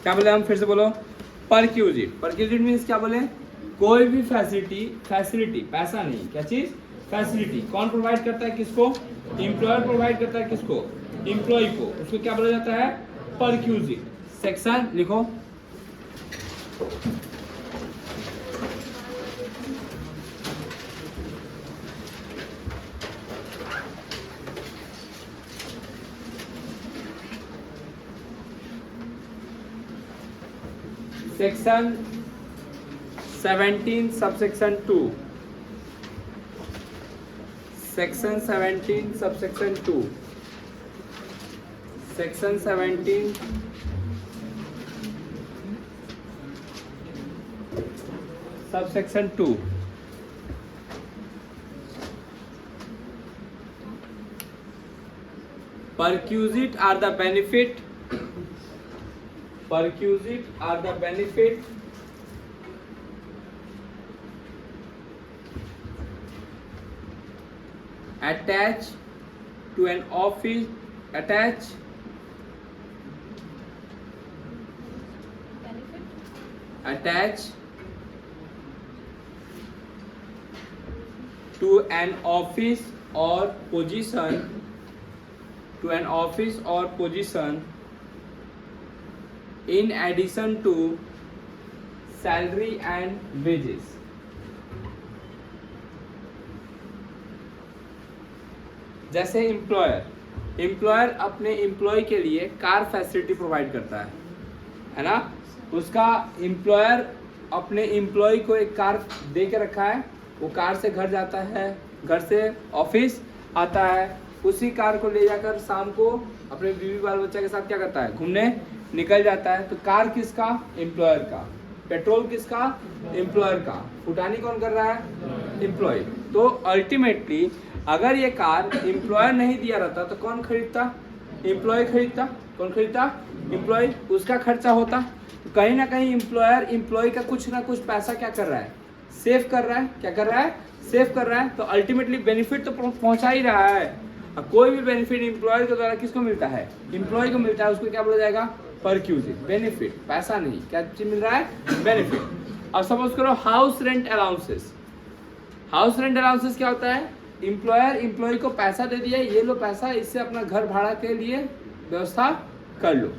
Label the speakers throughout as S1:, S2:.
S1: क्या बोले हम, फिर से बोलो, परक्यूजिट। परक्यूजिट मीन्स क्या बोले, कोई भी फैसिलिटी, फैसिलिटी पैसा नहीं, क्या चीज, फैसिलिटी कौन प्रोवाइड करता है, किसको, एम्प्लॉयर प्रोवाइड करता है, किसको, एम्प्लॉय को, उसको क्या बोला जाता है, परक्यूजिट। सेक्शन लिखो, section 17 subsection 2, section 17 subsection 2, section 17 subsection 2, perquisite are the benefit, perquisite are the benefit attached to an office, attached to an office or position, to an office or position in addition to salary and wages. जैसे employer अपने employ के लिए car facility provide करता है ना, उसका employer अपने employ को एक कार दे के रखा है, वो कार से घर जाता है, घर से ऑफिस आता है, उसी कार को ले जाकर शाम को अपने बीवी बाल बच्चा के साथ क्या करता है, घूमने निकल जाता है। तो कार किसका, एम्प्लॉयर का, पेट्रोल किसका, एम्प्लॉयर का, फुटानी कौन कर रहा है, एम्प्लॉय। तो अल्टीमेटली अगर ये कार एम्प्लॉयर नहीं दिया रहता तो कौन खरीदता, एम्प्लॉय खरीदता। कौन खरीदता, एम्प्लॉय, उसका खर्चा होता। तो कहीं ना कहीं एम्प्लॉयर एम्प्लॉय का कुछ ना कुछ पैसा क्या कर रहा है, सेव कर रहा है। क्या कर रहा है, सेव कर रहा है। तो अल्टीमेटली बेनिफिट तो पहुंचा ही रहा है। अब कोई भी बेनिफिट एम्प्लॉयर के द्वारा किसको मिलता है, एम्प्लॉय को मिलता है, उसको क्या बोला जाएगा, परक्यूजिट। बेनिफिट, पैसा नहीं, क्या चीज मिल रहा है, बेनिफिट। अब सपोज करो house rent allowances. House rent allowances क्या होता है, एम्प्लॉयर एम्प्लॉय को पैसा दे दिया, ये लो पैसा, इससे अपना घर भाड़ा के लिए व्यवस्था कर लो।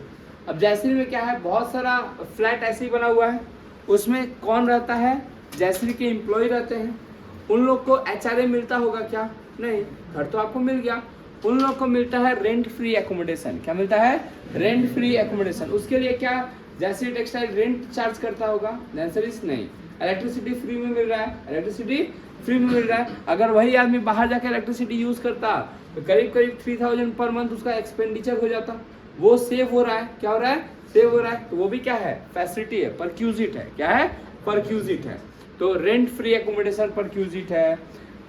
S1: अब जयश्री में क्या है, बहुत सारा फ्लैट ऐसे ही बना हुआ है, उसमें कौन रहता है, जयश्री के एम्प्लॉय रहते हैं। उन लोग को एचआरए मिलता होगा क्या, नहीं, घर तो आपको मिल गया। उन लोग को मिलता है रेंट फ्री एकोमोडेशन। क्या मिलता है, रेंट फ्री एकोमोडेशन। उसके लिए क्या जयश्री टेक्सटाइल रेंट चार्ज करता होगा, आंसर इज नहीं। इलेक्ट्रिसिटी फ्री में मिल रहा है, इलेक्ट्रिसिटी फ्री में मिल रहा है। अगर वही आदमी बाहर जाकर इलेक्ट्रिसिटी यूज करता तो करीब 3000 पर मंथ उसका एक्सपेंडिचर हो जाता, वो सेव हो रहा है। क्या हो रहा है, सेव हो रहा है। तो वो भी क्या है, फैसिलिटी है, परक्यूजिट है। क्या है, परक्यूजिट है। तो रेंट फ्री एकोमोडेशन परक्यूजिट है,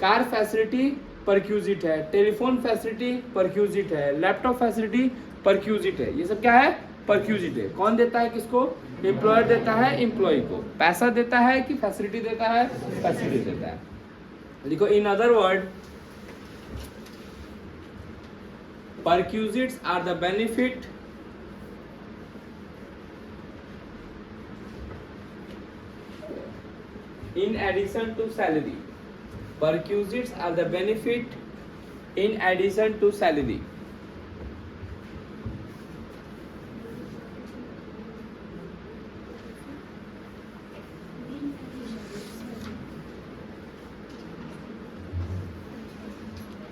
S1: कार फैसिलिटी परक्यूजिट है, टेलीफोन फैसिलिटी परक्यूजिट है, लैपटॉप फैसिलिटी परक्यूजिट है। ये सब क्या है, परक्यूजिट है। कौन देता है, किसको, एम्प्लॉयर देता है एम्प्लॉय को। पैसा देता है कि फैसिलिटी देता है, फैसिलिटी देता है। देखो, in other word, perquisites are the benefit in addition to salary. Perquisites are the benefit in addition to salary.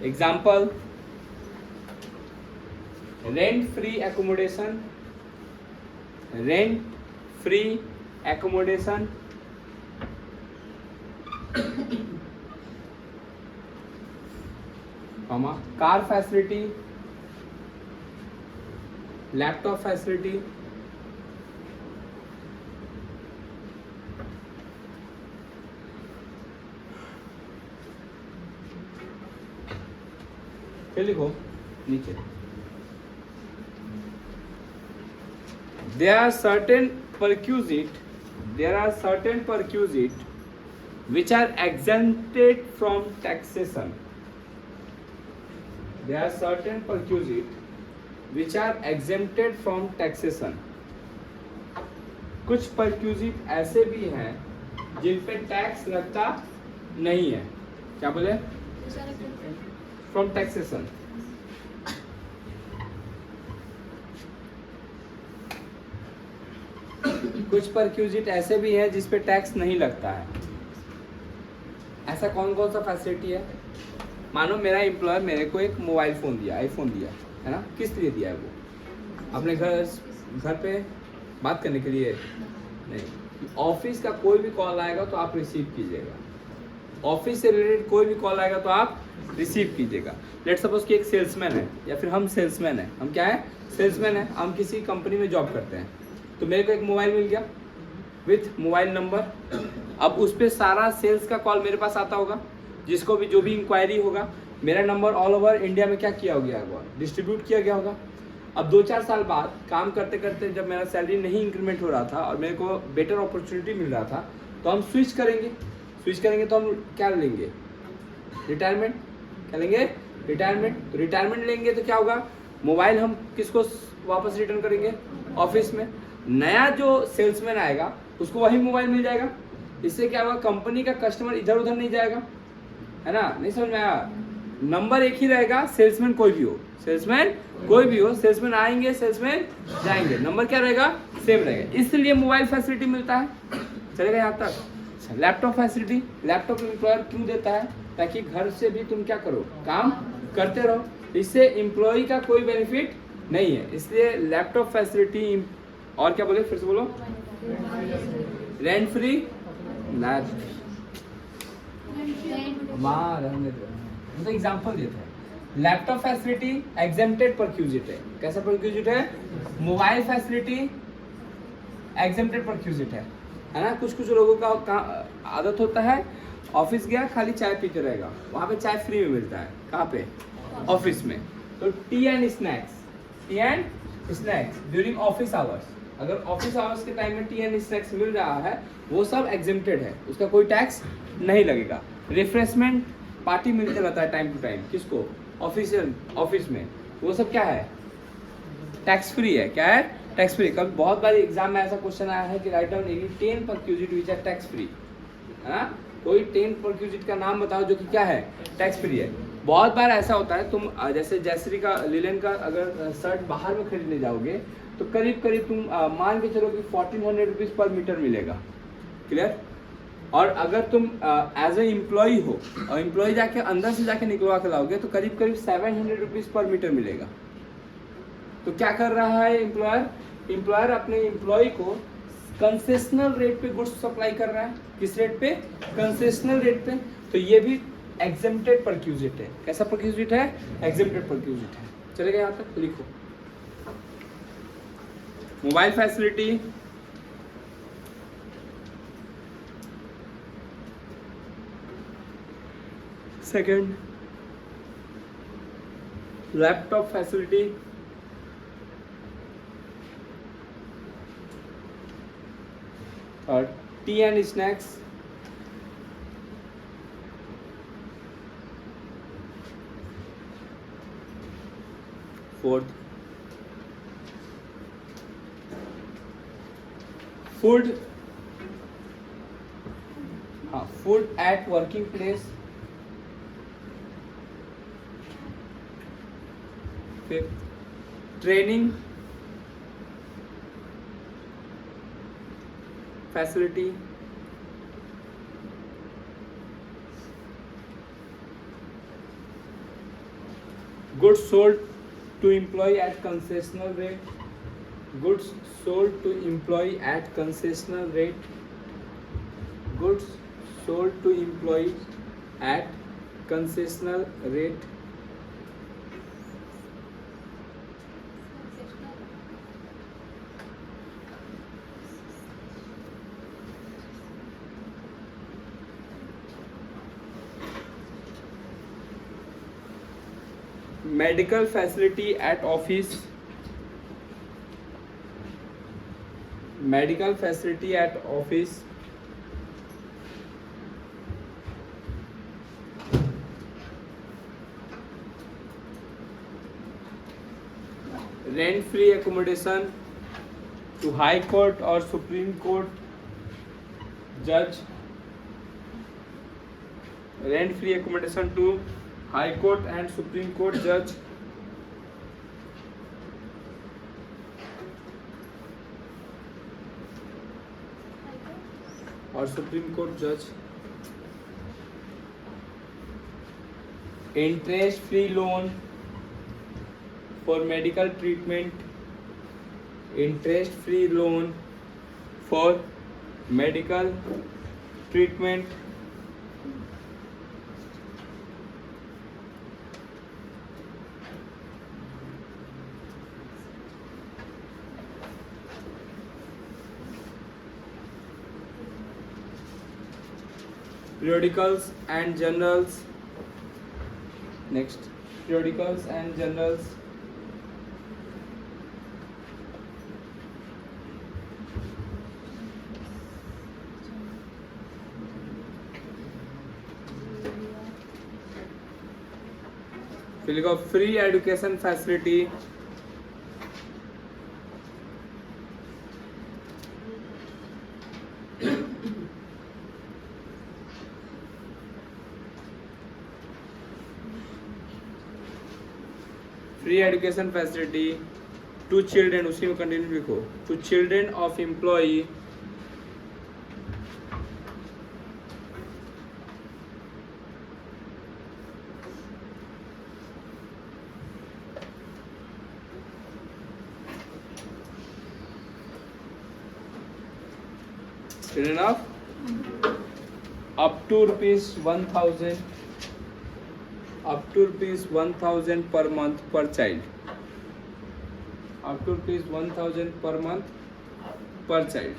S1: Example, rent free accommodation, rent free accommodation, car facility, laptop facility, फिर लिखो नीचे, there are certain perquisite which are exempted from taxation. There are certain perquisite which are exempted from taxation. कुछ perquisite ऐसे भी हैं जिन पे tax लगता नहीं है। क्या बोले? From taxation. कुछ परक्यूजिट ऐसे भी हैं जिस पे टैक्स नहीं लगता है। ऐसा कौन कौन सा फैसिलिटी है? मानो मेरा एम्प्लॉयर मेरे को एक मोबाइल फ़ोन दिया, आईफोन दिया, है ना? किस लिए दिया है वो? अपने घर पे बात करने के लिए नहीं। ऑफिस का कोई भी कॉल आएगा तो आप रिसीव कीजिएगा। ऑफिस से रिलेटेड कोई भी कॉल आएगा तो आप रिसीव कीजिएगा। लेट सपोज कि एक सेल्समैन है या फिर हम सेल्समैन हैं। हम क्या है? सेल्समैन है। हम किसी कंपनी में जॉब करते हैं, तो मेरे को एक मोबाइल मिल गया विथ मोबाइल नंबर। अब उस पर सारा सेल्स का कॉल मेरे पास आता होगा, जिसको भी जो भी इंक्वायरी होगा, मेरा नंबर ऑल ओवर इंडिया में क्या किया गया होगा? डिस्ट्रीब्यूट किया गया होगा। अब 2-4 साल बाद काम करते करते जब मेरा सैलरी नहीं इंक्रीमेंट हो रहा था और मेरे को बेटर अपॉर्चुनिटी मिल रहा था, तो हम स्विच करेंगे तो हम क्या लेंगे? रिटायरमेंट। क्या लेंगे? रिटायरमेंट। तो रिटायरमेंट लेंगे तो क्या होगा? मोबाइल हम किसको वापस रिटर्न करेंगे? ऑफिस में। नया जो सेल्समैन आएगा उसको वही मोबाइल मिल जाएगा। इससे क्या होगा? कंपनी का कस्टमर इधर उधर नहीं जाएगा, है ना? नहीं समझ में आया? नंबर एक ही रहेगा, सेल्समैन कोई भी हो, सेल्समैन आएंगे, सेल्समैन जाएंगे, नंबर क्या रहेगा? सेम रहेगा। इसलिए मोबाइल फैसिलिटी मिलता है। चलेगा यहाँ तक? लैपटॉप फैसिलिटी, लैपटॉप एम्प्लॉयर क्यों देता है? ताकि घर से भी तुम क्या करो? काम करते रहो। इससे एम्प्लॉय का कोई बेनिफिट नहीं है, इसलिए लैपटॉप फैसिलिटी। और क्या बोले? फिर से बोलो। रेंट फ्री तो एग्जाम्पल देते हैं। लैपटॉप फैसिलिटी एग्जेम्प्टेड परक्यूजिट है। कैसा परक्यूजिट है? मोबाइल फैसिलिटी एग्जेम्प्टेड परक्यूजिट है ना? कुछ लोगों का आदत होता है, ऑफिस गया खाली चाय पीते रहेगा, वहाँ पे चाय फ्री में मिलता है। कहाँ पे? ऑफिस में। तो T and snacks during office hours. अगर ऑफिस आवर्स के टाइम में टी एंड स्नैक्स मिल रहा है, वो सब एग्जेम्प्टेड है, उसका कोई टैक्स नहीं लगेगा। रिफ्रेशमेंट पार्टी मिलते रहता है टाइम टू टाइम, किसको? ऑफिस में, वो सब क्या है? टैक्स फ्री है। क्या है? Tax free. कभी बहुत बार एग्जाम में ऐसा क्वेश्चन आया है कि write down any 10 perquisite which are tax free, है ना? कोई 10 परक्यूजिट का नाम बताओ जो कि क्या है? टैक्स फ्री है। बहुत बार ऐसा होता है, तुम जैसे जयश्री का लिलन का अगर शर्ट बाहर में खरीदने जाओगे तो करीब तुम मान के चलो कि 1400 रुपीज़ पर मीटर मिलेगा। क्लियर? और अगर तुम एज ए एम्प्लॉय हो और एम्प्लॉय जाके अंदर से जाके निकलवा के लाओगे तो करीब 700 रुपीज़ पर मीटर मिलेगा। तो क्या कर रहा है एम्प्लॉयर अपने एम्प्लॉय को कंसेशनल रेट पे गुड्स सप्लाई कर रहा है। किस रेट पे? कंसेशनल रेट पे। तो ये भी एग्जेम्प्टेड परक्यूजिट है। कैसा परक्यूजिट है? एग्जेम्प्टेड परक्यूजिट है। चलेगा यहाँ तक? लिखो। Mobile facility, second laptop facility, third T and snacks, fourth food, food at working place, fifth training facility, goods sold to employee at concessional rate, goods sold to employee at concessional rate, goods sold to employee at concessional rate, medical facility at office, medical facility at office, rent free accommodation, to High Court or Supreme Court judge, rent free accommodation to High Court and Supreme Court judge, or Supreme Court judge, interest free loan for medical treatment, interest free loan for medical treatment, periodicals and journals. Next, periodicals and journals, फिर लिखो free education facility, free education facility to children, उसी में continue लिखो, to children of employee children of up to ₹1,000 up to ₹1,000 per month per child, up to ₹1,000 per month per child.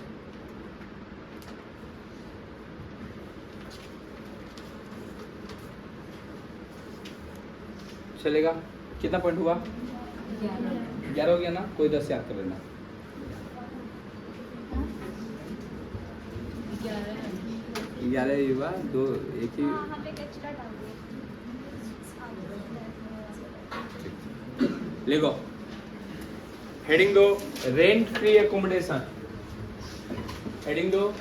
S1: चलेगा? कितना point हुआ? 11 हो गया ना? कोई 10 याद कर लेना। 11 ही हुआ, 2 एक ही। लिखो हेडिंग दो रेंट फ्री एकोमोडेशन, हेडिंग दो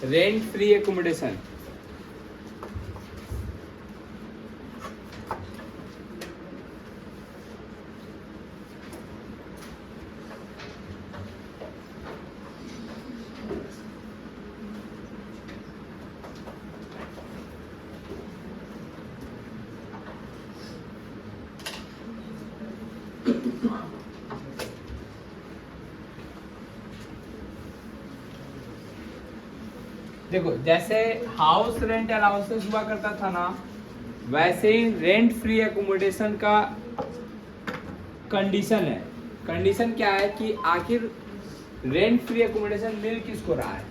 S1: रेंट फ्री एकोमोडेशन, देखो जैसे हाउस रेंट अलाउंसेस हुआ करता था ना, वैसे ही रेंट फ्री एकोमोडेशन का कंडीशन है। कंडीशन क्या है कि आखिर रेंट फ्री एकोमोडेशन मिल किसको रहा है।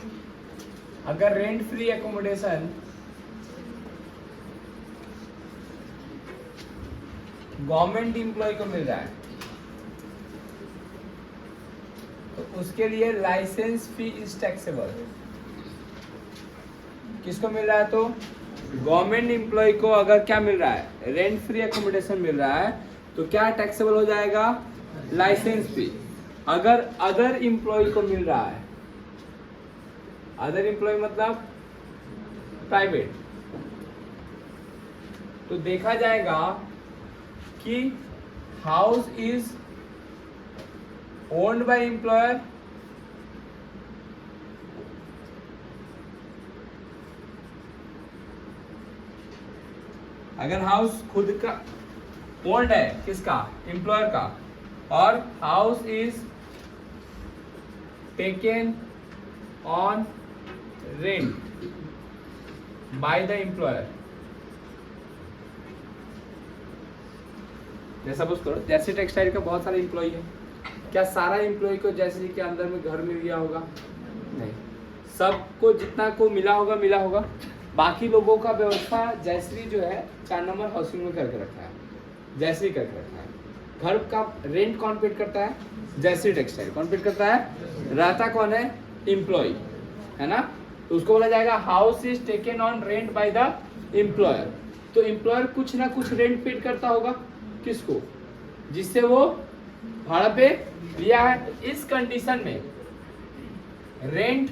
S1: अगर rent free accommodation government employ को मिल रहा है तो उसके लिए लाइसेंस फी इज टैक्सेबल। किसको मिल रहा है? तो गवर्नमेंट एम्प्लॉय को अगर क्या मिल रहा है, रेंट फ्री एकोमोडेशन मिल रहा है तो क्या टैक्सेबल हो जाएगा? लाइसेंस फी। अगर अदर एम्प्लॉय को मिल रहा है, अदर एम्प्लॉय मतलब प्राइवेट, तो देखा जाएगा कि house is owned by employer, अगर हाउस खुद का ओन्ड है, किसका? एम्प्लॉयर का, और house is taken on rent bye the employer. जैसा सपोज करो जैसे टेक्सटाइल का बहुत सारे एम्प्लॉय है, क्या सारा एम्प्लॉय को जैसे के अंदर में घर मिल गया होगा? नहीं, सबको जितना को मिला होगा। बाकी लोगों का व्यवस्था जयश्री जो है 4 नंबर हाउसिंग में करके रखा है, जयश्री करके रखा है। घर का रेंट कौन पेड करता है? जयश्री टेक्सटाइल। कौन पेड करता है? रहता कौन है? एम्प्लॉय, है ना। तो उसको बोला जाएगा house is taken on rent bye the employer. तो एम्प्लॉयर कुछ ना कुछ रेंट पेड करता होगा, किसको? जिससे वो भाड़ा पे लिया है। तो इस कंडीशन में रेंट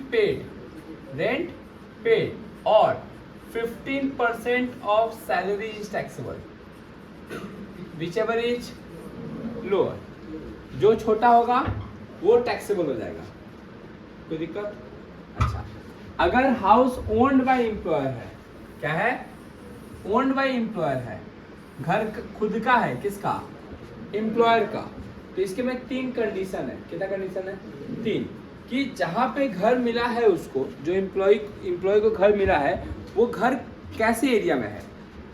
S1: पेड और 15% of salary is taxable, whichever is lower, जो छोटा होगा वो टैक्सेबल हो जाएगा। कोई दिक्कत? अच्छा, अगर हाउस ओन्ड बाय एम्प्लॉयर है, क्या है? ओन्ड बाय एम्प्लॉयर है, घर खुद का है, किसका? एम्प्लॉयर का। तो इसके में 3 कंडीशन है। कितना कंडीशन है? 3, कि जहाँ पे घर मिला है उसको, जो एम्प्लॉय को घर मिला है, वो घर कैसे एरिया में है।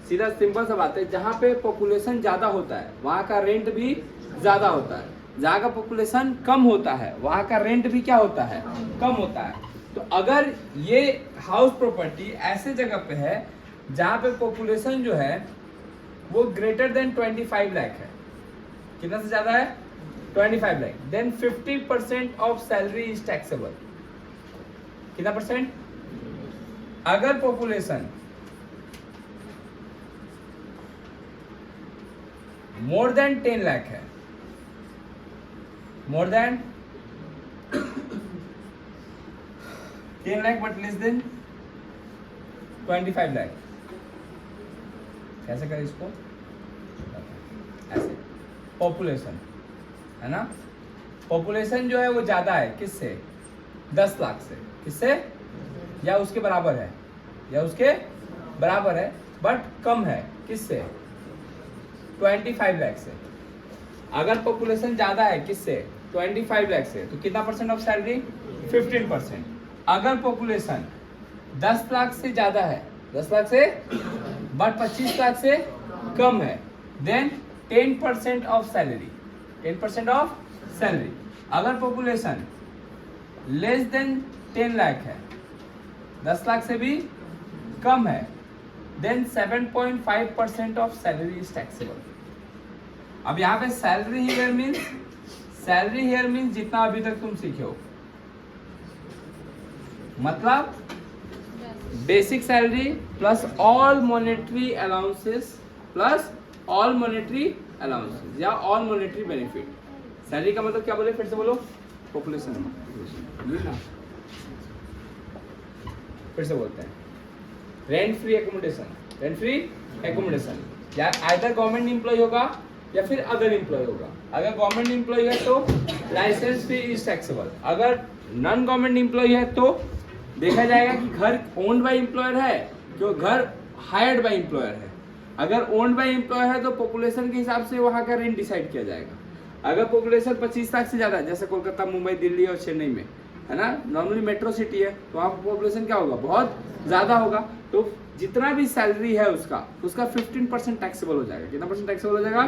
S1: सीधा सिंपल सा बात है, जहाँ पे पॉपुलेशन ज़्यादा होता है वहाँ का रेंट भी ज़्यादा होता है, जहाँ का पॉपुलेशन कम होता है वहाँ का रेंट भी क्या होता है? कम होता है। तो अगर ये हाउस प्रॉपर्टी ऐसे जगह पे है जहाँ पे पॉपुलेशन जो है वो ग्रेटर देन 25 लाख है, कितना से ज़्यादा है? 25 lakh, then 50% of salary is taxable. कितना परसेंट? अगर पॉपुलेशन मोर देन 10 लाख है, more than 10 lakh but less than 25 lakh, कैसे करें इसको? ऐसे पॉपुलेशन है ना, पॉपुलेशन जो है वो ज्यादा है, किससे? 10 लाख से। किससे? या उसके बराबर है, या उसके बराबर है, बट कम है, किससे? 25 लाख से। अगर पॉपुलेशन ज्यादा है, किससे? 25 लाख से, तो कितना परसेंट ऑफ सैलरी? 15%। अगर पॉपुलेशन 10 लाख से ज्यादा है, 10 लाख से बट 25 लाख से कम है, then 10% of salary, 10% of salary. अगर पॉपुलेशन लेस देन 10 लाख है, 10 लाख से भी कम है, then 7.5% of salary is taxable. अब यहाँ पे सैलरी हियर मीन्स जितना अभी तक तुम सीखे हो, मतलब basic salary plus all monetary allowances या ऑल मॉनेटरी बेनिफिट। सैलरी का मतलब क्या बोले? फिर से बोलो। पॉपुलेशन, फिर से बोलते हैं। रेंट फ्री एकोमोडेशन या आइदर गवर्नमेंट एम्प्लॉय होगा या फिर अदर एम्प्लॉय होगा। अगर गवर्नमेंट एम्प्लॉय है तो लाइसेंस फी इज टैक्सेबल। अगर नॉन गवर्नमेंट एम्प्लॉय है तो देखा जाएगा कि घर ओन्ड बाय एम्प्लॉयर है, जो घर हायर्ड बाय एम्प्लॉयर है। अगर ओन्ड बाय एम्प्लॉयर है तो पॉपुलेशन के हिसाब से वहाँ का रेंट डिसाइड किया जाएगा। अगर पॉपुलेशन 25 लाख से ज़्यादा, जैसे कोलकाता, मुंबई, दिल्ली और चेन्नई में है ना, नॉर्मली मेट्रो सिटी है, तो वहाँ पॉपुलेशन क्या होगा? बहुत ज़्यादा होगा। तो जितना भी सैलरी है उसका 15% टैक्सेबल हो जाएगा। कितना परसेंट टैक्सेबल हो जाएगा?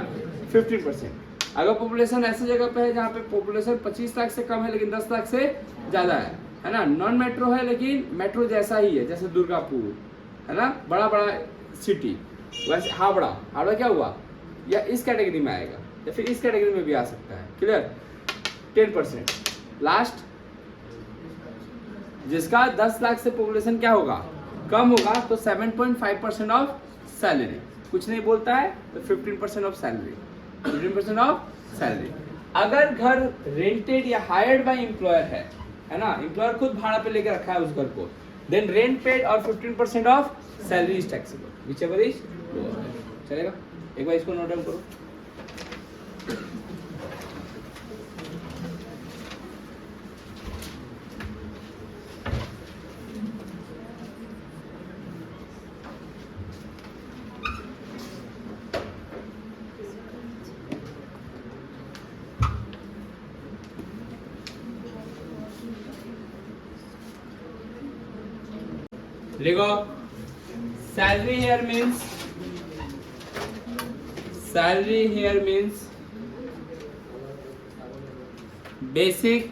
S1: 15%। अगर पॉपुलेशन ऐसी जगह पे है जहाँ पे पॉपुलेशन 25 लाख से कम है लेकिन 10 लाख से ज़्यादा है ना, नॉन मेट्रो है लेकिन मेट्रो जैसा ही है, जैसे दुर्गापुर है ना, बड़ा बड़ा सिटी, वैसे हावड़ा क्या हुआ? या इस कैटेगरी में आएगा या फिर इस कैटेगरी में भी आ सकता है। क्लियर? 10%। लास्ट, जिसका 10 लाख से पॉपुलेशन क्या होगा? कम होगा, तो 7.5% ऑफ सैलरी। कुछ नहीं बोलता है तो 15% ऑफ सैलरी, 15% ऑफ सैलरी। अगर घर रेंटेड या हायर्ड बाय एम्प्लॉयर है ना, एम्प्लॉयर खुद भाड़ा पे लेके रखा है उस घर को, देन रेंट पेड और 15% of salary is taxable, whichever is lower. चलेगा? एक बार इसको नोट डाउन करो। देखो, salary here means basic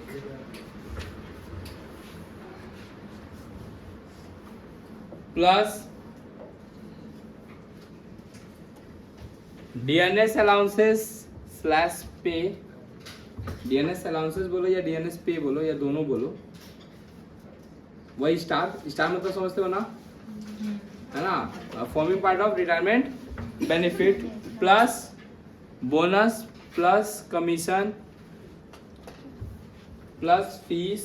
S1: plus DNS allowances slash पे। डीएनएस अलाउंसेस बोलो या डीएनएस पे बोलो या दोनों बोलो, वही स्टार मतलब समझते हो ना, है ना, forming part of retirement benefit plus bonus plus commission plus fees,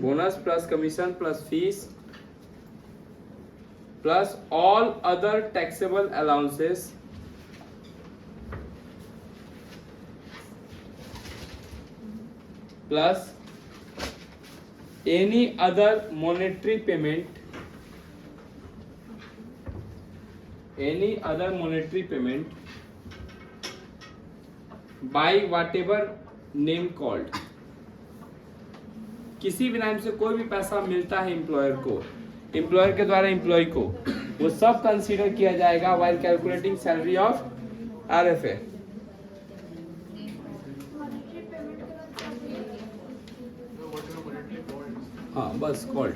S1: bonus plus commission plus fees plus all other taxable allowances plus any other monetary payment, any other monetary payment by whatever name called, किसी भी नाम से कोई भी पैसा मिलता है employer को, एम्प्लॉयर के द्वारा एम्प्लॉय को, वो सब कंसीडर किया जाएगा while calculating salary of RFA। हाँ बस called।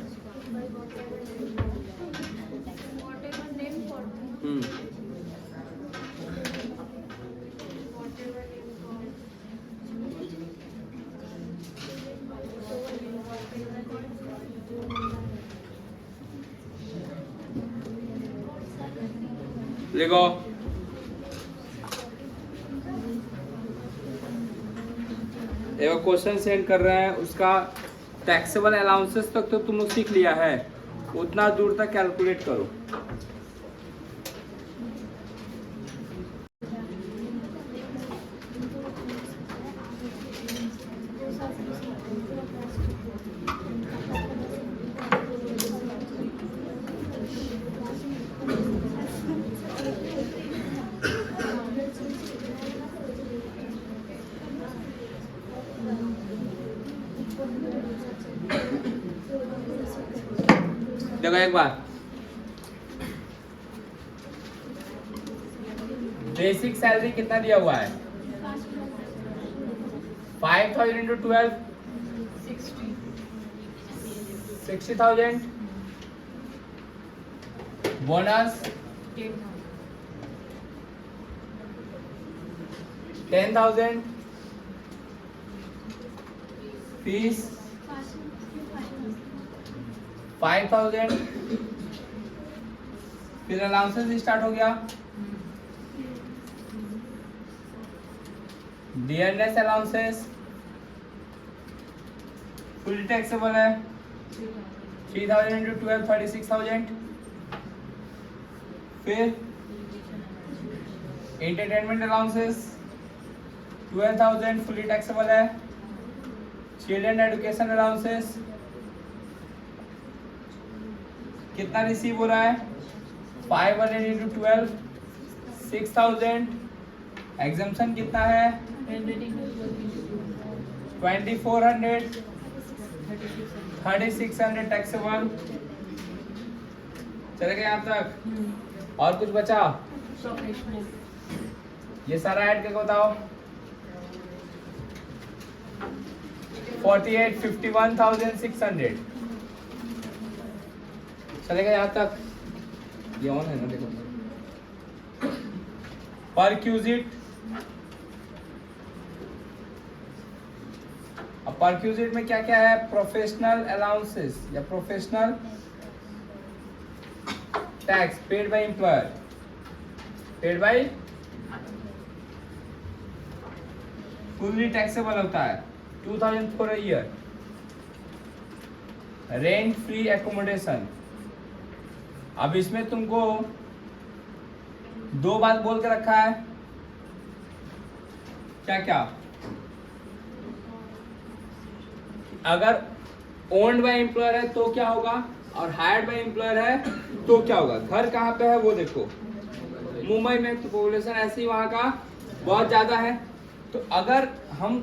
S1: देखो एक क्वेश्चन सेंड कर रहे हैं, उसका टैक्सेबल अलाउंसेस तक तो तुम लोग सीख लिया है, उतना दूर तक कैलकुलेट करो। देखो एक बार, बेसिक सैलरी कितना दिया हुआ है? 5,000 इंटू 12 60,000, बोनस 10,000, फीस 5,000, फिर अलाउंसेस स्टार्ट हो गया, डियरनेस अलाउंसेस फुल टैक्सेबल है 3,000 इंटू 12 36,000, फिर एंटरटेनमेंट अलाउंसेस 12,000 फुली टैक्सेबल है, चिल्ड्रन एजुकेशन अलाउंसेस कितना रिसीव हो रहा है? 500 इंटू 12 6,000, एग्जाम्पशन कितना है? 2,400 3,600 टैक्सेबल। चलेगा यहाँ तक? और कुछ बचा? ये सारा ऐड करके बताओ। 51,600 चलेगा यहाँ तक? ये ऑन है ना, देखो परक्यूजिट। अब परक्यूजिट में क्या क्या है? प्रोफेशनल अलाउंसेस या professional tax paid by employer, paid by fully taxable होता है 2,000 for a year. Rent free accommodation, अब इसमें तुमको दो बात बोल के रखा है, क्या क्या? अगर ओन्ड बाय एम्प्लॉयर है तो क्या होगा, और हायर्ड बाय एम्प्लॉयर है तो क्या होगा। घर कहाँ पे है वो देखो, मुंबई में, तो पॉपुलेशन ऐसी वहां का बहुत ज्यादा है। तो अगर हम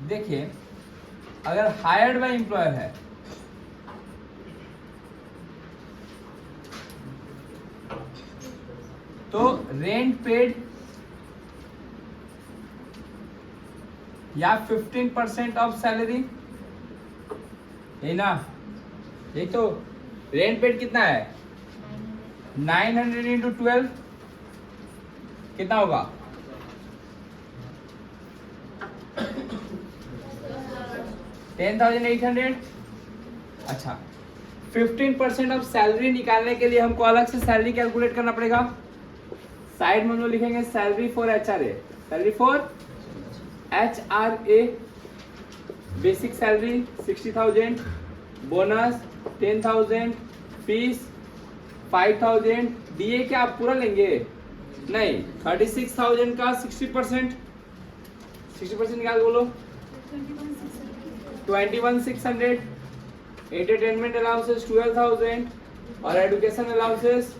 S1: देखिए, अगर हायर्ड बाय एम्प्लॉयर है तो रेंट पेड या 15% ऑफ सैलरी, है ना? ये तो रेंट पेड कितना है? 900 इंटू 12 कितना होगा? 10,800। अच्छा, 15% ऑफ सैलरी निकालने के लिए हमको अलग से सैलरी कैलकुलेट करना पड़ेगा। साइड में हम लोग लिखेंगे salary for HRA, salary for HRA basic salary 60,000, bonus 10,000, fees 5,000, DA क्या आप पूरा लेंगे? नहीं, 36,000 का 60% निकाल बोलो 21,600, एंटरटेनमेंट अलाउंसेस 12,000 और एजुकेशन अलाउंसेस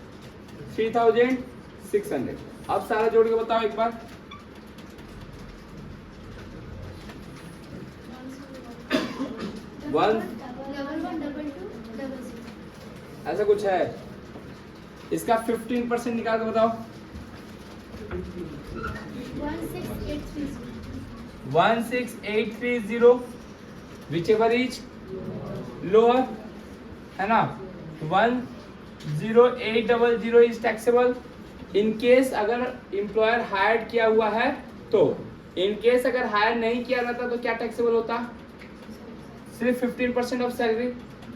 S1: 3,600। अब सारा जोड़ के बताओ एक बार। वन ऐसा कुछ है, इसका 15% निकाल के बताओ। 16,830 whichever is lower है ना। 10800 इज टैक्सेबल इन केस अगर एम्प्लॉयर हायर किया हुआ है तो। इन केस अगर हायर नहीं किया रहता तो क्या टैक्सेबल होता? सिर्फ 15% ऑफ सैलरी।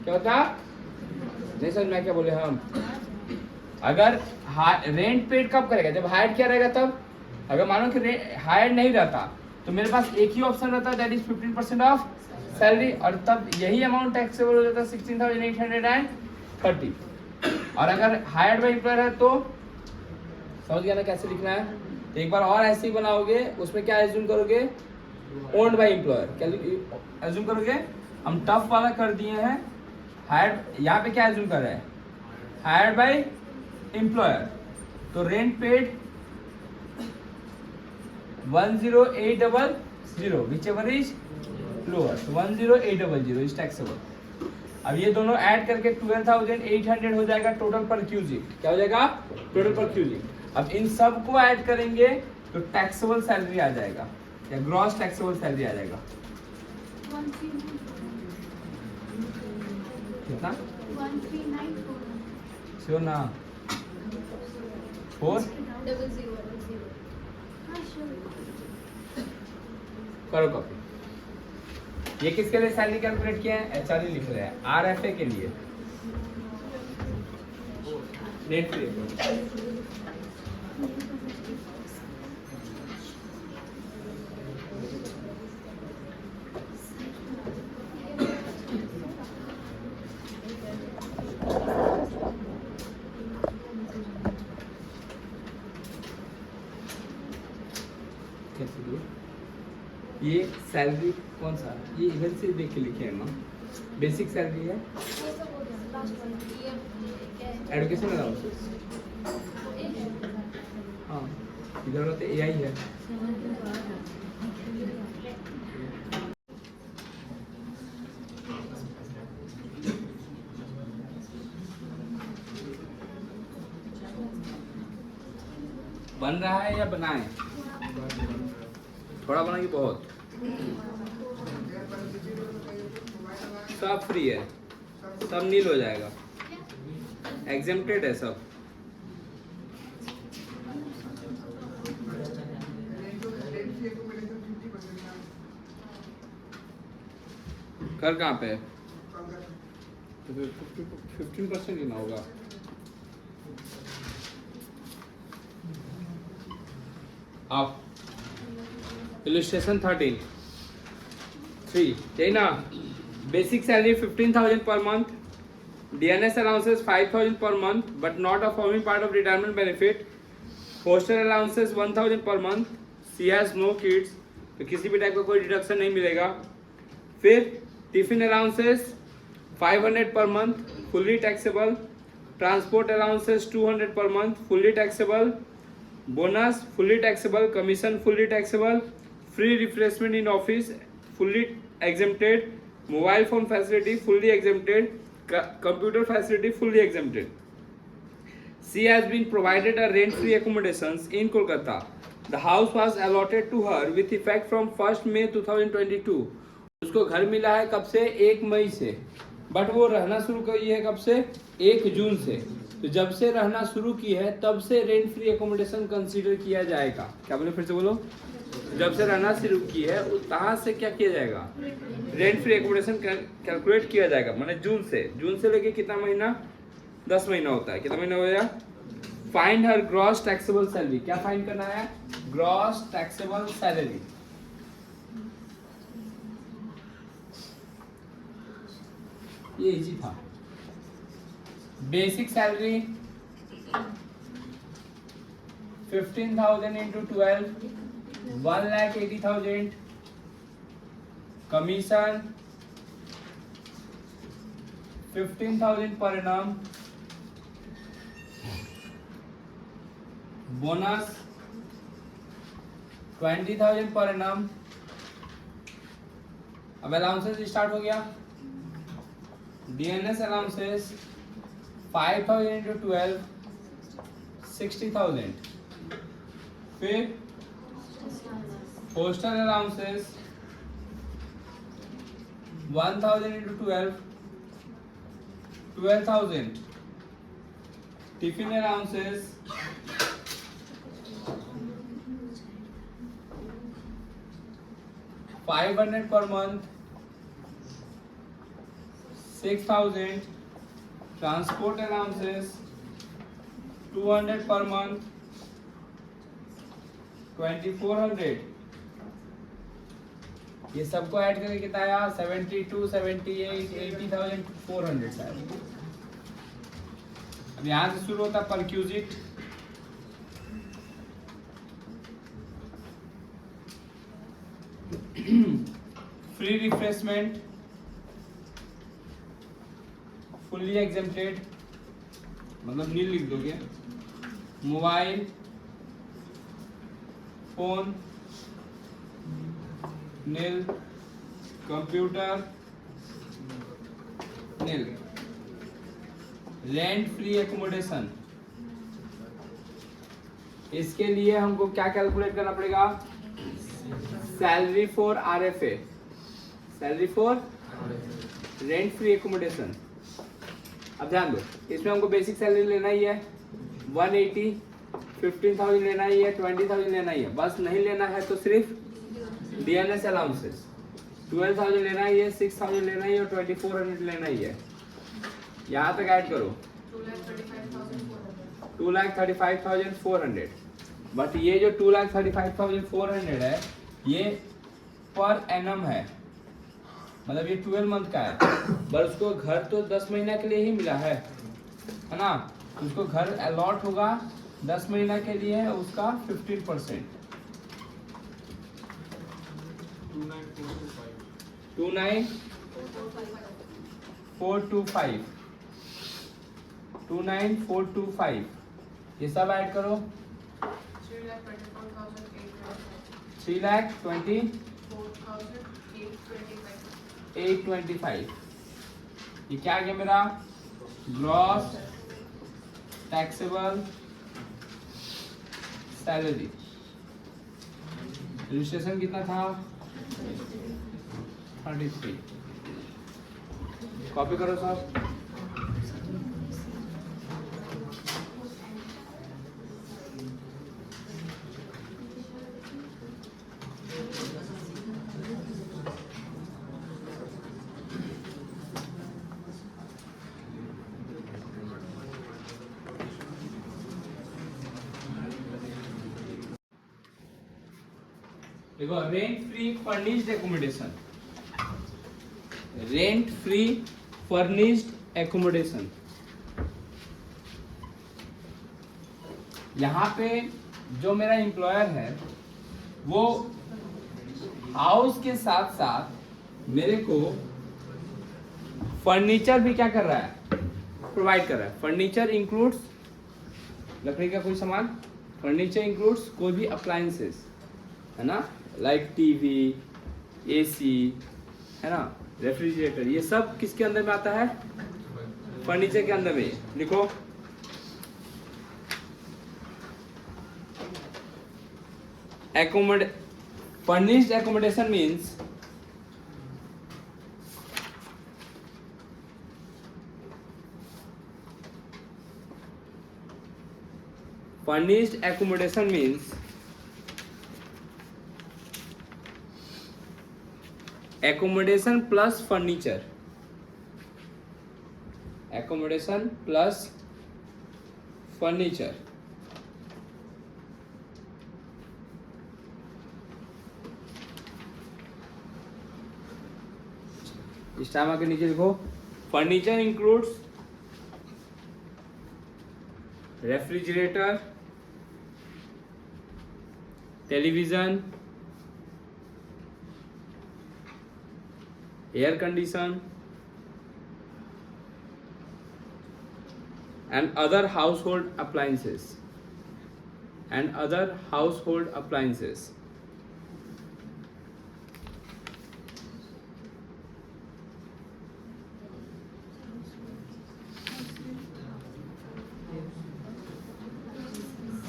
S1: क्या होता? नहीं समझ में क्या बोले हम? अगर रेंट पेड कब करेगा? जब हायर किया रहेगा तब। अगर मानो कि हायर नहीं रहता तो मेरे पास एक ही ऑप्शन रहता है, दैट इज 15% ऑफ सैलरी, और तब यही अमाउंट टैक्सेबल हो जाता है 16,830। और अगर हायर्ड बाय एम्प्लॉयर है तो समझ गया ना कैसे लिखना है? एक बार और ऐसे ही बनाओगे, उसमें क्या एज्यूम करोगे? Owned by employer. क्या एज्यूम करोगे? हम टफ वाला कर दिए हैं, हायर्ड यहाँ पे क्या एज्यूम कर रहे हैं? Hired by employer. तो rent paid 10800 whichever is lower, 10800 is taxable। अब ये दोनों ऐड करके 12,800 हो जाएगा टोटल पर क्यूजिट। क्या हो जाएगा? टोटल पर क्यूजिट। अब इन सब को ऐड करेंगे तो टैक्सेबल सैलरी आ जाएगा, या ग्रॉस टैक्सेबल सैलरी आ जाएगा। कितना? 1394 श्योर ना? 400 करो कॉपी। ये किसके लिए सैलरी कैलकुलेट किया है? HRA लिख रहे हैं, RFA के लिए। नेट फ्री ये सैलरी कौन सा? ये इधर से देख के लिखे हैं ना। बेसिक सैलरी है, एजुकेशन अलाउंसेस। हाँ, इधर तो AI है। बन रहा है या बनाए? थोड़ा बना कि बहुत? सब फ्री है, सब नील हो जाएगा, एग्जेम्प्टेड है सब। कर कहाँ पे? तो 15% ही ना होगा। आप इलस्ट्रेशन 13 यही ना। Basic salary 15,000 per month, DNS allowances 5,000 per month but not a forming part of retirement benefit, hostel allowances 1,000 per month, she has no kids तो किसी भी टाइप का कोई डिडक्शन नहीं मिलेगा। फिर tiffin allowances 500 per month fully taxable, transport allowances 200 per month fully taxable, bonus fully taxable, commission fully taxable, free refreshment in office fully exempted, mobile phone facility fully exempted, computer facility fully exempted. She has been provided a rent-free accommodations in Kolkata. The house was allotted to her with effect from 1st May 2022. उसको घर मिला है कब से? 1 मई से, but वो रहना शुरू की है कब से? 1 जून से। तो जब से रहना शुरू की है तब से रेंट फ्री एकोमोडेशन कंसीडर किया जाएगा। क्या बोले? फिर से बोलो। जब से रहना शुरू की है तहाँ से क्या किया जाएगा? रेंट फ्री एकोमोडेशन कैलकुलेट किया जाएगा। माने जून से लेके कितना महीना? 10 महीना होता है। कितना महीना हो गया? Find her gross taxable salary. क्या फाइंड करना है? Gross taxable salary. ये इजी था। Basic salary 15,000 into 12 1,80,000। Commission 15,000 per annum. Bonus 20,000 per annum. अब अलाउंसेस स्टार्ट हो गया। DNS allowances 5,000 into 12 60,000। फिर hostel allowances 1,000 into 12 12,000। Tiffin allowances 500 per month 6,000। Transport allowances 200 per month 2,400। ये सबको ऐड करके कितना आया 72 78 80,400 शायद। अब यहां से शुरू होता perquisite. Free refreshment fully exempted मतलब नील लिख दोगे। मोबाइल फोन नील। कंप्यूटर नील। रेंट फ्री एकोमोडेशन, इसके लिए हमको क्या कैलकुलेट करना पड़ेगा? Salary for RFA, salary for rent free accommodation. अब ध्यान दो, इसमें हमको बेसिक सैलरी लेना ही है 180, 15,000 लेना ही है, 20,000 लेना ही है। बस नहीं लेना है तो सिर्फ डीएनएस अलाउंसेस 12,000 लेना ही है, 6,000 लेना ही है और 2,400 लेना ही है। यहाँ तक ऐड करो 2,35,400। बट ये जो 2,35,400 है ये पर एनम है, मतलब ये 12 मंथ का है। पर उसको घर तो 10 महीना के लिए ही मिला है ना। उसको घर अलॉट होगा 10 महीना के लिए है, उसका 15%। 29,425 29,425 ये सब ऐड करो 3,24,825। ये क्या आ गया मेरा? Gross taxable salary. रजिस्ट्रेशन कितना था? 33। कॉपी करो सब। देखो rent free furnished accommodation, rent free furnished accommodation. यहाँ पे जो मेरा एम्प्लॉयर है वो हाउस के साथ साथ मेरे को फर्नीचर भी क्या कर रहा है? प्रोवाइड कर रहा है। फर्नीचर इंक्लूड्स लकड़ी का कोई सामान, फर्नीचर इंक्लूड्स कोई भी अप्लायंसेस है ना, लाइक टीवी, एसी है ना, रेफ्रिजरेटर, ये सब किसके अंदर में आता है? फर्नीचर के अंदर में। लिखो furnished accommodation means furnished accommodation means accommodation plus furniture, accommodation plus furniture। इस टाइम आके नीचे लिखो Furniture includes refrigerator, television, air condition, and other household appliances.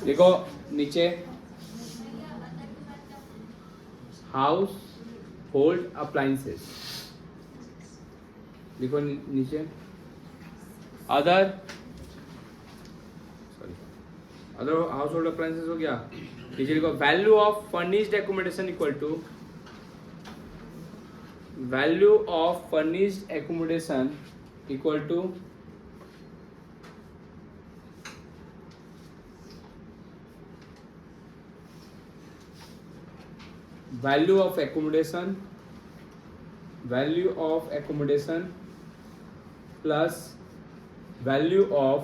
S1: देखो नीचे हाउस होल्ड अप्लाइंसेस, देखो नीचे अदर हाउस होल्ड अप्लाइंसेस हो गया। नीचे लिखो value of furnished accommodation equal to value of furnished accommodation equal to value of accommodation plus value of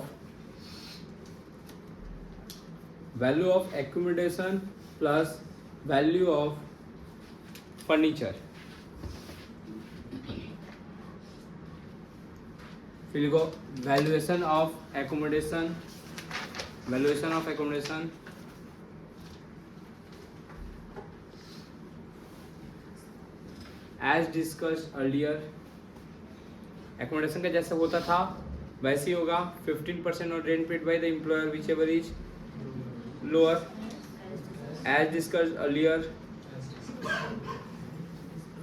S1: accommodation plus value of furniture। फिर लिखो valuation of accommodation as discussed earlier. Accommodation का जैसा होता था वैसे ही होगा। 15% on rent paid by the employer whichever is lower as discussed earlier.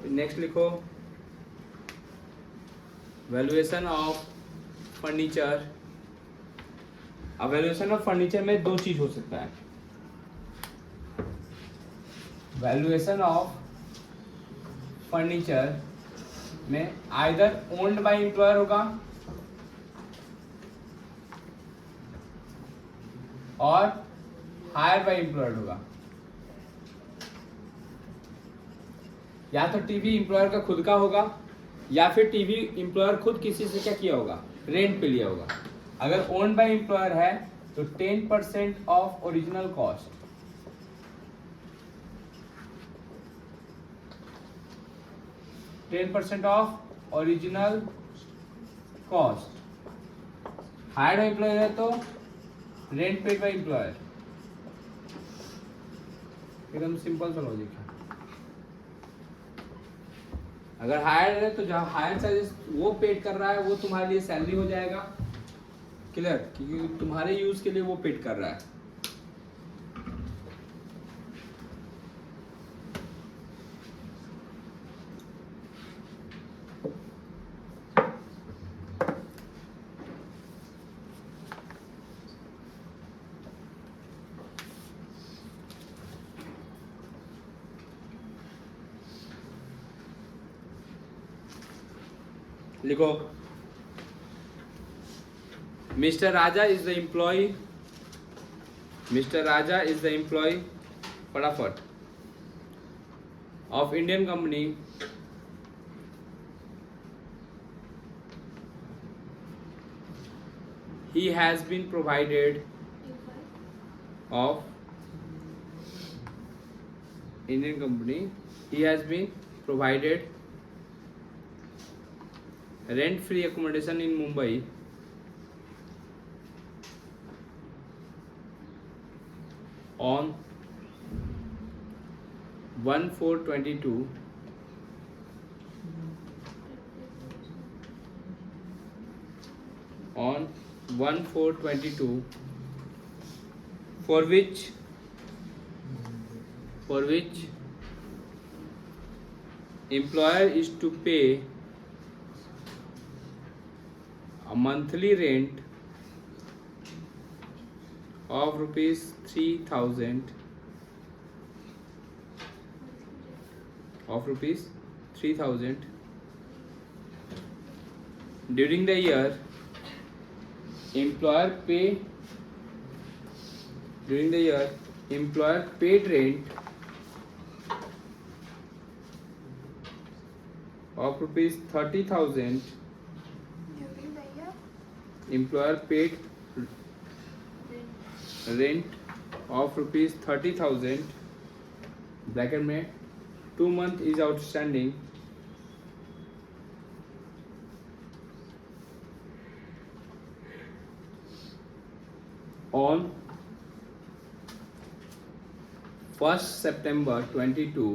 S1: Next लिखो वैल्यूएशन ऑफ फर्नीचर। अब वैल्यूएशन ऑफ फर्नीचर में दो चीज हो सकता है। वैल्यूएशन ऑफ फर्नीचर में आइदर ओन्ड बाय एम्प्लॉयर होगा और हायर बाय एम्प्लॉयर होगा। या तो टीवी एम्प्लॉयर का खुद का होगा या फिर टीवी एम्प्लॉयर खुद किसी से क्या किया होगा, रेंट पे लिया होगा। अगर ओन्ड बाय एम्प्लॉयर है तो 10% of original cost, 10% of original cost. Hired employer है तो रेंट पेड बाय एम्प्लॉयर। एकदम सिंपल सा लॉजिक है। अगर हायर है तो जहाँ हायर चार्जेस वो पेड कर रहा है वो तुम्हारे लिए सैलरी हो जाएगा। क्लियर? क्योंकि तुम्हारे यूज के लिए वो पेड कर रहा है। लिखो mister Raja is the employee, फटाफट of Indian company he has been provided of Indian company, he has been provided rent free accommodation in Mumbai on 1/4/22 on 1/4/22 for which employer is to pay a monthly rent of rupees 3,000 during the year. Employer paid rent of rupees 30,000 employer paid rent of rupees 30,000 bracket में 2 month is outstanding on 1st September 22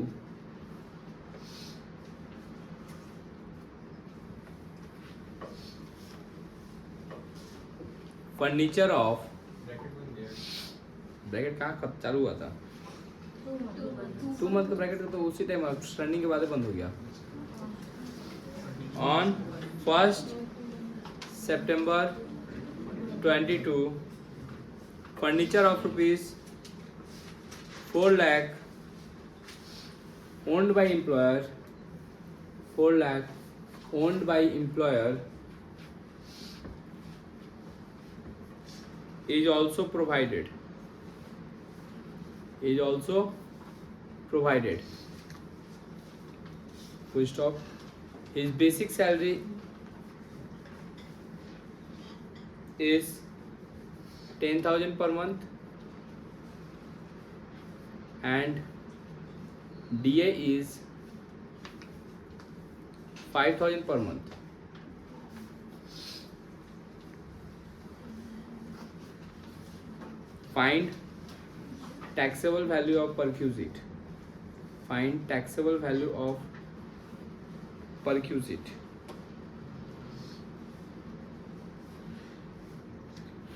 S1: furniture of bracket कहाँ कब चालू हुआ था 2 month का bracket तो उसी time outstanding के बाद बंद हो गया on 1st September 22 furniture of rupees 4 lakh owned by employer 4 lakh owned by employer is also provided full stop his basic salary is 10,000 per month and DA is 5,000 per month. Find taxable value of perquisite. Find taxable value of perquisite.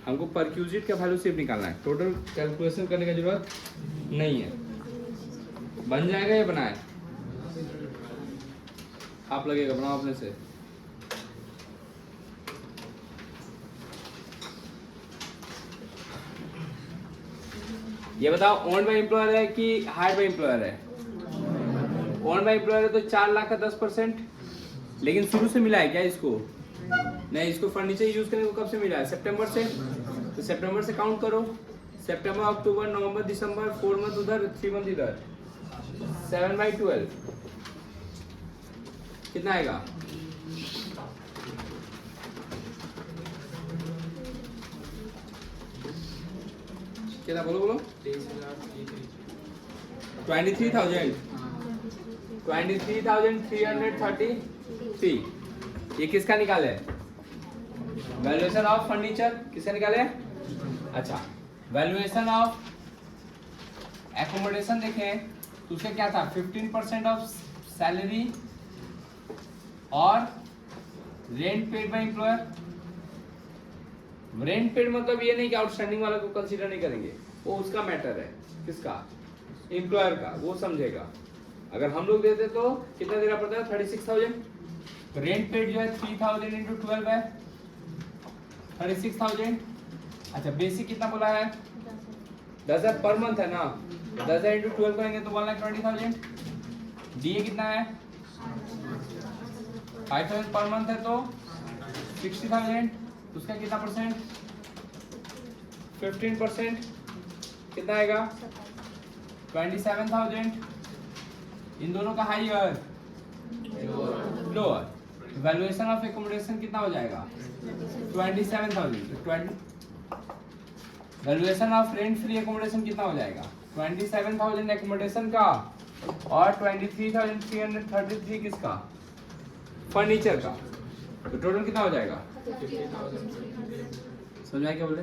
S1: हमको perquisite का value सिर्फ निकालना है, total calculation करने की जरूरत नहीं है। बन जाएगा या बनाए? आप लगेगा, बनाओ अपने से। ये बताओ ओन बाय एम्प्लॉयर है कि हायर बाय एम्प्लॉयर है? ओन बाय एम्प्लॉयर है तो 4 लाख का 10%, लेकिन शुरू से मिला है क्या इसको? नहीं, इसको फर्नीचर यूज करने को कब से मिला है? सितंबर से। तो सितंबर से काउंट करो, सितंबर, अक्टूबर, नवंबर, दिसंबर, 4 मंथ उधर, 3 मंथ इधर, 7/12 कितना आएगा? कितना बोलो 23,333। ये किसका निकाले? वैल्यूएशन ऑफ फर्नीचर किसका निकाले? अच्छा, वैल्यूएशन ऑफ एकोमोडेशन देखें तो उसका क्या था? 15% ऑफ सैलरी और rent paid by employer. Rent paid मतलब ये नहीं कि आउटस्टैंडिंग वाला को कंसीडर नहीं करेंगे, वो उसका मैटर है। किसका? एम्प्लॉयर का, वो समझेगा। अगर हम लोग देते तो कितना देना पड़ता है? 36,000। रेंट पेड जो है 3,000 इंटू 12 है 36,000। अच्छा, बेसिक कितना बोला है? 10,000 पर मंथ है ना, 10,000 इंटू 12 करेंगे तो 1,20,000। डीए कितना है? 5,000 पर मंथ है तो 60,000। उसका कितना परसेंट? 15%। कितना आएगा? 27,000। इन दोनों का higher lower. Valuation of accommodation कितना हो जाएगा? 27,000। Valuation of rent free accommodation कितना हो जाएगा? 27,000 एकोमोडेशन का और 23,333 किसका? फर्नीचर का। तो टोटल कितना हो जाएगा? समझा क्या बोले?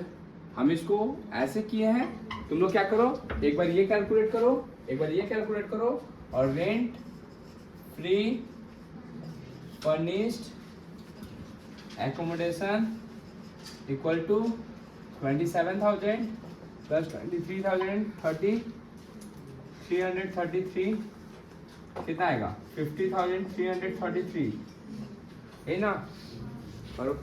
S1: हम इसको ऐसे किए हैं, तुम लोग क्या करो, एक बार ये कैलकुलेट करो, एक बार ये कैलकुलेट करो, और rent free furnished accommodation equal to 27,000 plus 23,333 कितना आएगा? 50,333 है ना? करो।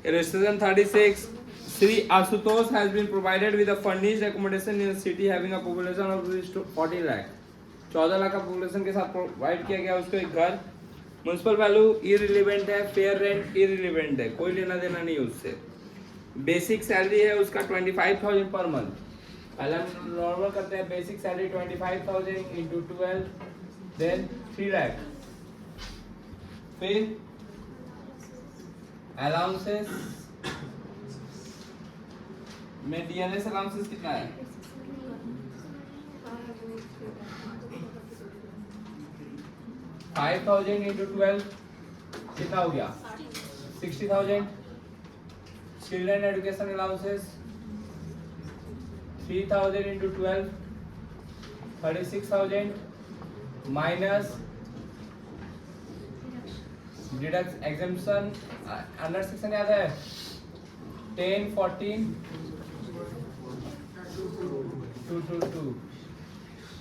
S1: Illustration 36. Sri Asutosh has been provided with a furnished accommodation in a city having a population of 40 lakh. 14 lakh का पॉपुलेशन के साथ प्रोवाइड किया गया उसको एक घर. म्युनिसिपल वैल्यू इररिलेवेंट है, फेयर रेंट इररिलेवेंट है, कोई लेना देना नहीं है उससे. बेसिक सैलरी है उसका 25,000 पर मंथ. पहले हम नॉर्मल करते हैं. बेसिक सैलरी 25,000 इंटू 12 देन 3 लाख. फिर अलाउंसेस में डीएनएस अलाउंसेस कितना है? 5,000 इंटू 12 कितना हो गया? 60,000. Children education allowances 3,000 into 12 36,000 minus deduct exemption under section याद है 10 14 222.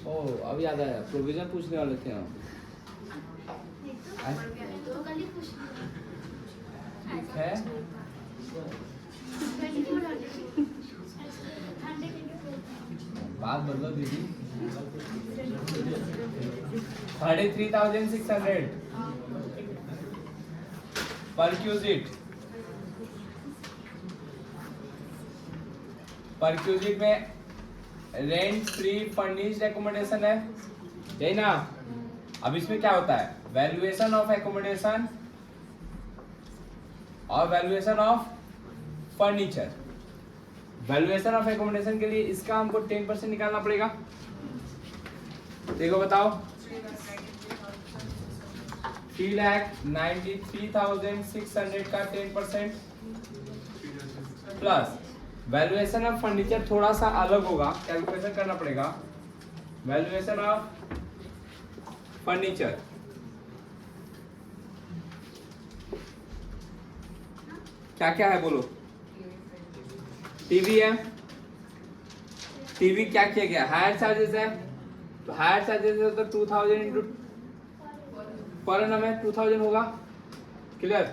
S1: ओ अब याद आया, प्रोविजन पूछने वाले थे हम. ठीक है. बात बदलो दीदी. 33,600 परक्यूजिट में रेंट फ्री फर्निश्ड एकोमोडेशन है, यही ना. अब इसमें क्या होता है? वैल्यूएशन ऑफ एकोमोडेशन और valuation of furniture. Valuation of accommodation के लिए इसका हमको 10% निकालना पड़ेगा. देखो बताओ. 3,93,600 का 10% प्लस वैल्यूएशन ऑफ फर्नीचर थोड़ा सा अलग होगा, कैलकुलेशन करना पड़ेगा. वैल्यूएशन ऑफ फर्नीचर क्या क्या है बोलो. टीवी है. टीवी क्या किया गया? हायर चार्जेस है, तो हायर चार्जेस है तो 2,000 इंटू पर एनम है 2,000 होगा. क्लियर.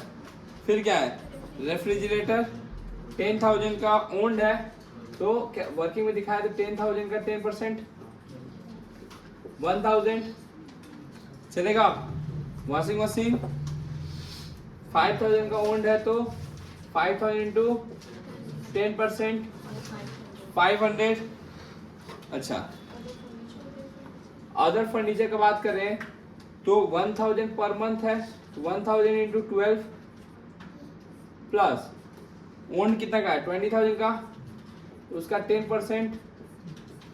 S1: फिर क्या है? रेफ्रिजरेटर 10,000 का ओन्ड है, तो वर्किंग में दिखाया तो 10,000 का 10% 1,000 चलेगा. वॉशिंग मशीन 5,000 का ओन्ड है, तो 5,000 इंटू 10% 500. अच्छा, अदर फर्नीचर का बात करें तो 1,000 पर मंथ है, 1,000 इंटू 12 प्लस ओन कितना का है? 20,000 का, उसका 10%,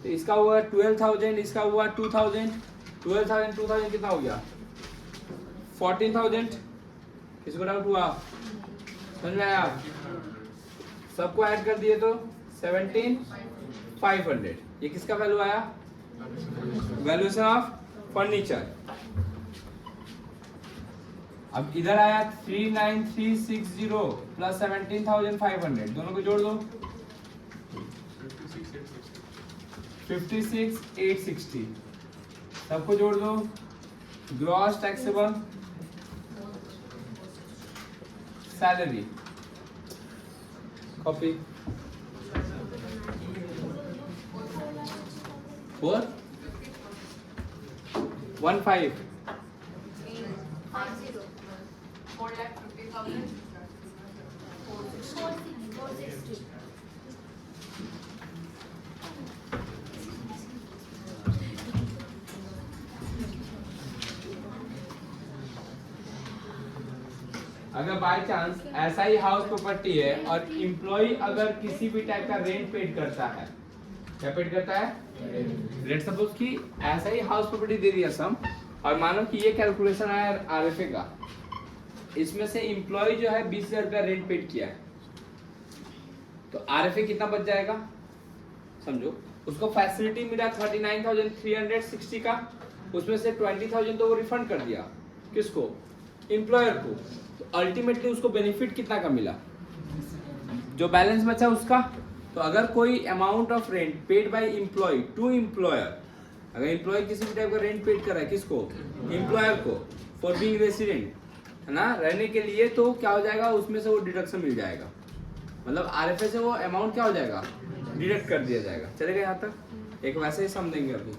S1: तो इसका हुआ 12,000, इसका हुआ 2,000. 12,000 2,000 कितना हो गया? 14,000. किसको डाउट हुआ? समझ में आया? सबको ऐड कर दिए तो 17,500. ये किसका वैल्यू आया? Valuation of furniture. अब इधर आया 39,360 प्लस 17,500, दोनों को जोड़ दो 56,860. सबको जोड़ दो. ग्रॉस टैक्सेबल सैलरी कॉपी 415 अगर बाय चांस ऐसा ही हाउस प्रॉपर्टी है और इम्प्लॉय अगर किसी भी टाइप का रेंट पेड करता है, क्या पेड करता है? लेट्स सपोज कि ऐसा ही हाउस प्रॉपर्टी दे दिया सम, और मानो कि ये कैलकुलेशन आया आरएफए का, इसमें से इम्प्लॉय जो है 20,000 का रेंट पेड किया है, तो आरएफए कितना बच जाएगा? समझो, उसको फैसिलिटी मिला 39,360 का, उसमें से 20,000 तो वो रिफंड कर दिया. किसको? एम्प्लॉयर को. तो अल्टीमेटली उसको बेनिफिट कितना का मिला? जो बैलेंस बचा उसका. तो अगर कोई amount of rent paid by employ to employer, अगर एम्प्लॉय किसी भी टाइप का रेंट पेड कर रहा है, किसको? एम्प्लॉयर को, फॉर बीइंग रेसिडेंट, है ना, रहने के लिए, तो क्या हो जाएगा उसमें से वो डिडक्शन मिल जाएगा, मतलब आरएफए से वो अमाउंट क्या हो जाएगा, डिडक्ट कर दिया जाएगा। चलेगा यहाँ तक? एक वैसे ही सम देंगे अभी।